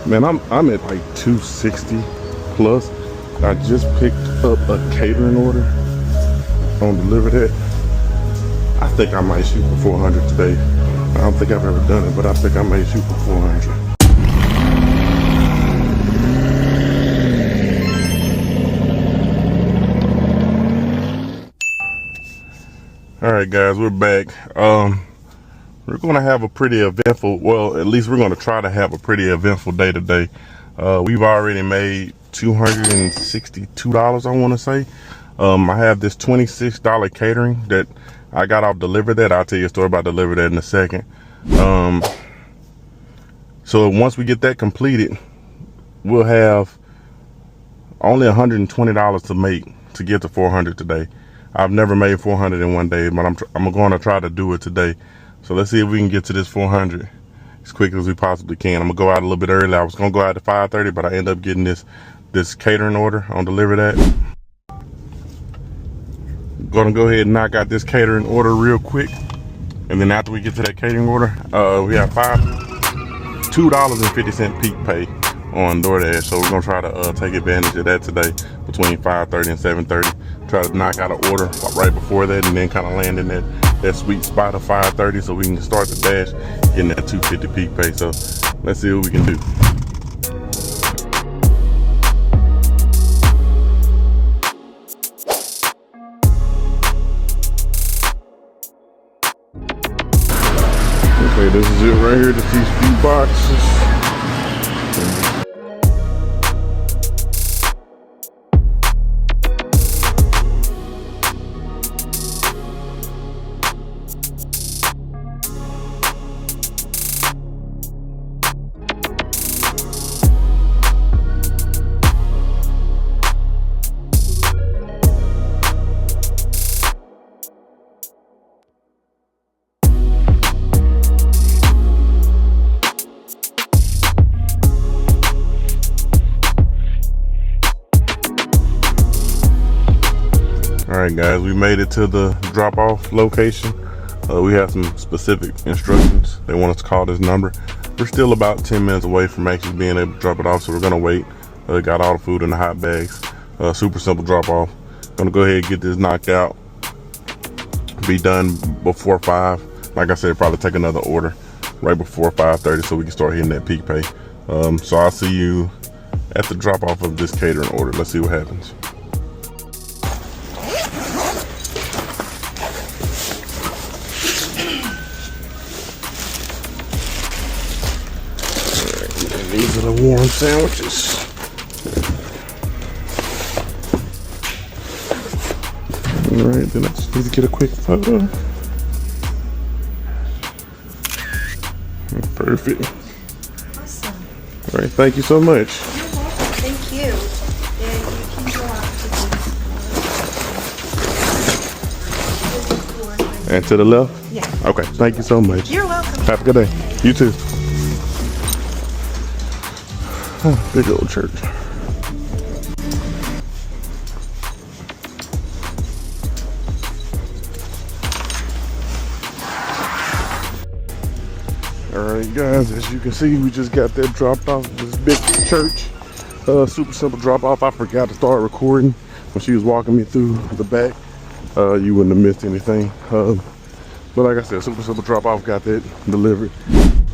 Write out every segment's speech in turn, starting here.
Man, I'm at like 260 plus. I just picked up a catering order on DeliverThat. I think I might shoot for 400 today. I don't think I've ever done it, but I think I may shoot for 400. All right, guys, we're back. We're going to have a pretty eventful, well, at least we're going to try to have a pretty eventful day today. We've already made $262, I want to say. I have this $26 catering that I got off DeliverThat. I'll tell you a story about DeliverThat in a second. So once we get that completed, we'll have only $120 to make to get to 400 today. I've never made 400 in one day, but I'm going to try to do it today. So let's see if we can get to this 400 as quick as we possibly can. I'm gonna go out a little bit early. I was gonna go out at 5:30, but I end up getting this catering order on DeliverThat. Gonna go ahead and knock out this catering order real quick, and then after we get to that catering order, we have $2.50 peak pay on DoorDash. So we're gonna try to take advantage of that today between 5:30 and 7:30. Try to knock out an order right before that, and then kind of land in that sweet spot of 5:30 so we can start the dash getting that 250 peak pay. So let's see what we can do. Okay, this is it right here, just these few boxes. All right, guys, we made it to the drop-off location. We have some specific instructions. They want us to call this number. We're still about 10 minutes away from actually being able to drop it off, so we're gonna wait. Got all the food in the hot bags. Super simple drop-off. Gonna go ahead and get this knocked out. Be done before 5. Like I said, probably take another order right before 5:30 so we can start hitting that peak pay. So I'll see you at the drop-off of this catering order. Let's see what happens. These are the warm sandwiches. All right, then I just need to get a quick photo. Perfect. Awesome. All right, thank you so much. You're welcome. Thank you. Yeah, you can go out to And to the left? Yeah. Okay, thank you so much. You're welcome. Have a good day. You too. Oh, big old church. Alright guys, as you can see, we just got that dropped off at this big church. Super simple drop off. I forgot to start recording when she was walking me through the back. You wouldn't have missed anything. But like I said, super simple drop off, got that delivered.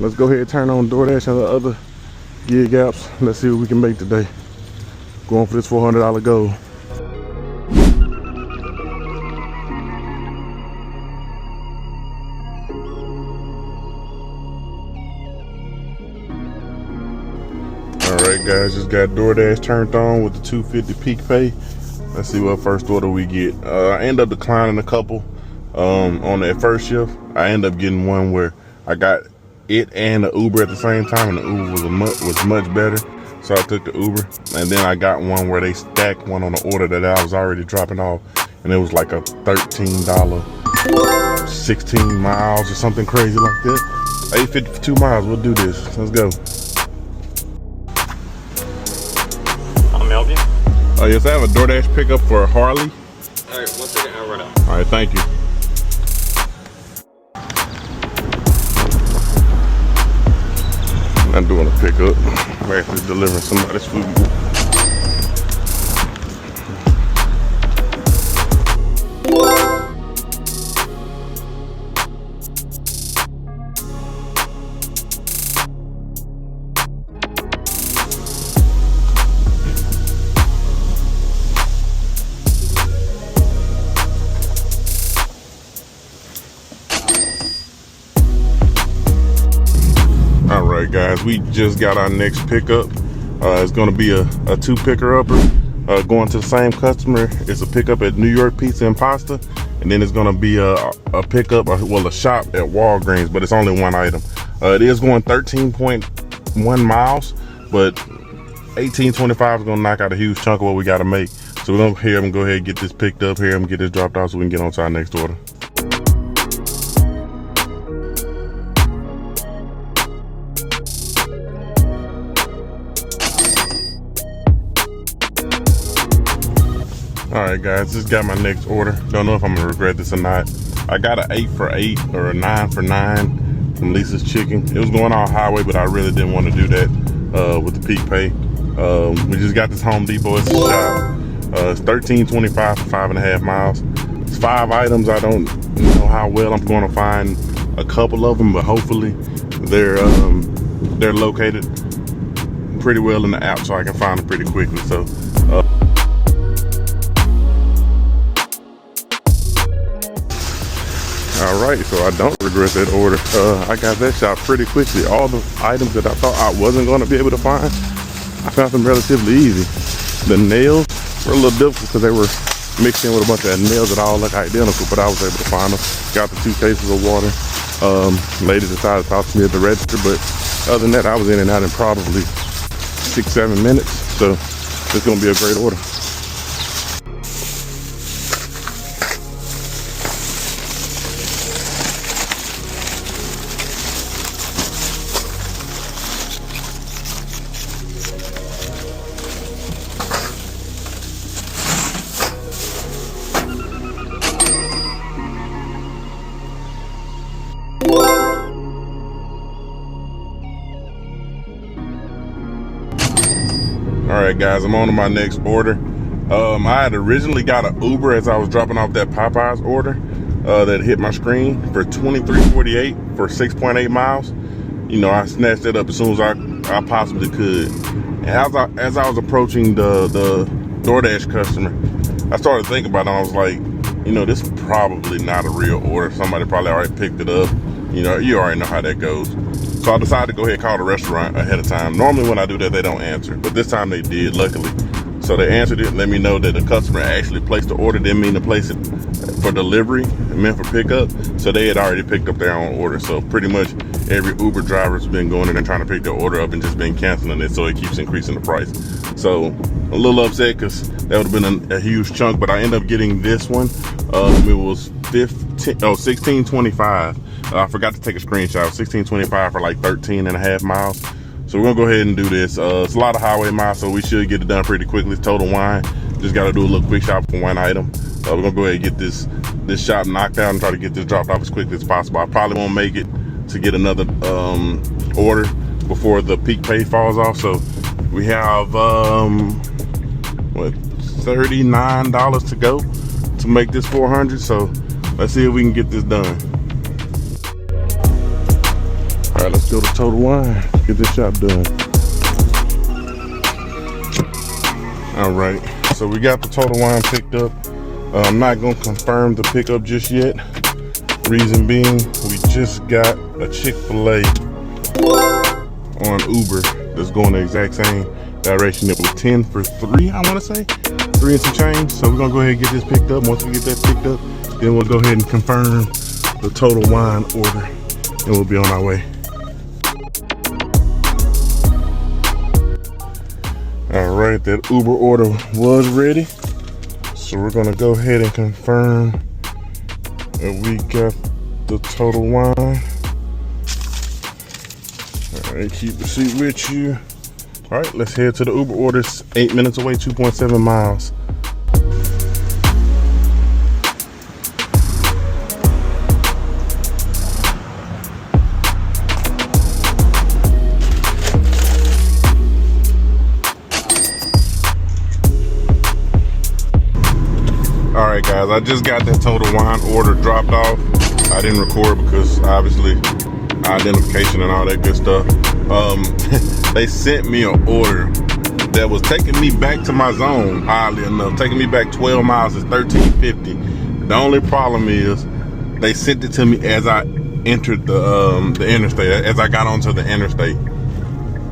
Let's go ahead and turn on DoorDash and the other gig apps. Let's see what we can make today. Going for this $400 goal. Alright guys, just got DoorDash turned on with the $250 peak pay. Let's see what first order we get. I end up declining a couple on that first shift. I end up getting one where I got it and the Uber at the same time, and the Uber was much better, so I took the Uber. And then I got one where they stacked one on the order that I was already dropping off, and it was like a $13 16 miles or something crazy like that. $8.50 for 2 miles. We'll do this. Let's go. Oh yes, I have a DoorDash pickup for Harley. All right, 1 second, I'll run out. All right, thank you. I'm doing a pickup. We're actually delivering somebody's food. All right, guys, we just got our next pickup. It's going to be a two picker upper going to the same customer. It's a pickup at New York Pizza and Pasta, and then it's going to be a pickup, well, a shop at Walgreens, but it's only one item. It is going 13.1 miles, but 18.25 is going to knock out a huge chunk of what we got to make. So we're going to go ahead and get this picked up here and get this dropped off so we can get on to our next order. All right, guys, just got my next order. Don't know if I'm gonna regret this or not. I got an 8 for 8 or a 9 for 9 from Lisa's Chicken. It was going on highway, but I really didn't want to do that with the peak pay. We just got this Home Depot. It's a shop. It's $13.25 for 5.5 miles. It's 5 items. I don't know how well I'm going to find a couple of them, but hopefully they're located pretty well in the app, so I can find them pretty quickly. So. All right, so I don't regret that order. I got that shop pretty quickly. All the items that I thought I wasn't going to be able to find, I found them relatively easy. The nails were a little difficult because they were mixed in with a bunch of nails that all look identical, but I was able to find them. Got the 2 cases of water. Lady decided to talk to me at the register, but other than that, I was in and out in probably 6-7 minutes. So it's going to be a great order. All right, guys, I'm on to my next order. I had originally got an Uber as I was dropping off that Popeyes order that hit my screen for $23.48 for 6.8 miles. You know, I snatched it up as soon as I possibly could. And as I was approaching the DoorDash customer, I started thinking about it. I was like, you know, this is probably not a real order. Somebody probably already picked it up. You know, you already know how that goes. So I decided to go ahead and call the restaurant ahead of time. Normally when I do that, they don't answer, but this time they did, luckily. So they answered it and let me know that the customer actually placed the order. Didn't mean to place it for delivery, it meant for pickup. So they had already picked up their own order. So pretty much every Uber driver's been going in and trying to pick their order up and just been canceling it, so it keeps increasing the price. So a little upset because that would have been a huge chunk, but I ended up getting this one. It was $16.25. I forgot to take a screenshot. $16.25 for like 13.5 miles. So we're gonna go ahead and do this. It's a lot of highway miles, so we should get it done pretty quickly. Total Wine. Just gotta do a little quick shop for one item. We're gonna go ahead and get this shop knocked out and try to get this dropped off as quickly as possible. I probably won't make it to get another order before the peak pay falls off. So we have what, $39 to go to make this 400. So let's see if we can get this done. All right, let's go to Total Wine, get this shop done. All right, so we got the Total Wine picked up. I'm not gonna confirm the pickup just yet. Reason being, we just got a Chick-fil-A on Uber that's going the exact same direction. It was 10 for 3, I wanna say, 3 and some change. So we're gonna go ahead and get this picked up. Once we get that picked up, then we'll go ahead and confirm the Total Wine order and we'll be on our way. All right, that Uber order was ready. So we're gonna go ahead and confirm that we got the Total Wine. All right, keep the receipt with you. All right, let's head to the Uber orders. 8 minutes away, 2.7 miles. guys, I just got that Total Wine order dropped off. I didn't record because obviously identification and all that good stuff. They sent me an order that was taking me back to my zone, oddly enough. Taking me back 12 miles is $13.50. The only problem is they sent it to me as I entered the interstate, as I got onto the interstate.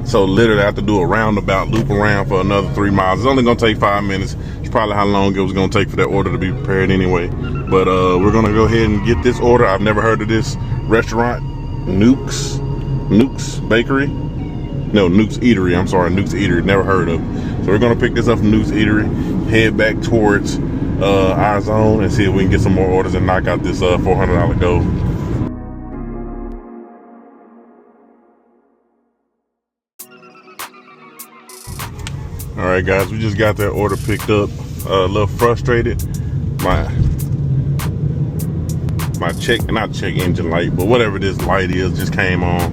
So literally I have to do a roundabout loop around for another 3 miles. It's only gonna take 5 minutes. It's probably how long it was gonna take for that order to be prepared anyway. But we're gonna go ahead and get this order. I've never heard of this restaurant, Nuke's Bakery. No, Nuke's Eatery. I'm sorry, Nuke's Eatery. Never heard of. So we're gonna pick this up from Nuke's Eatery, head back towards our zone, and see if we can get some more orders and knock out this $400 goal. All right, guys, we just got that order picked up. A little frustrated. My check engine light, but whatever this light is, just came on.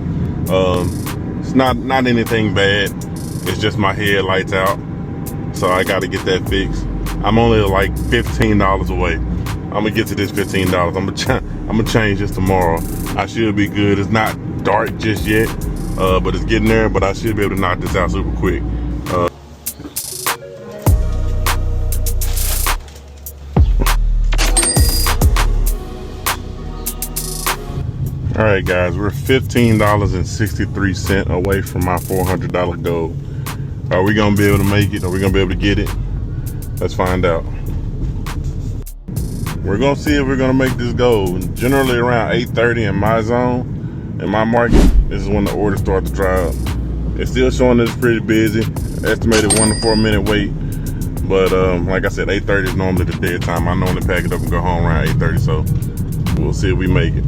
It's not anything bad. It's just my headlights out, so I got to get that fixed. I'm only like $15 away. I'm gonna get to this $15. I'm gonna change this tomorrow. I should be good. It's not dark just yet, but it's getting there. But I should be able to knock this out super quick. All right, guys, we're $15.63 away from my $400 goal. Are we gonna be able to make it? Are we gonna be able to get it? Let's find out. We're gonna see if we're gonna make this goal. Generally around 8:30 in my zone, in my market, this is when the orders start to dry up. It's still showing that it's pretty busy. Estimated 1 to 4 minute wait. But like I said, 8:30 is normally the dead time. I normally pack it up and go home around 8:30, so we'll see if we make it.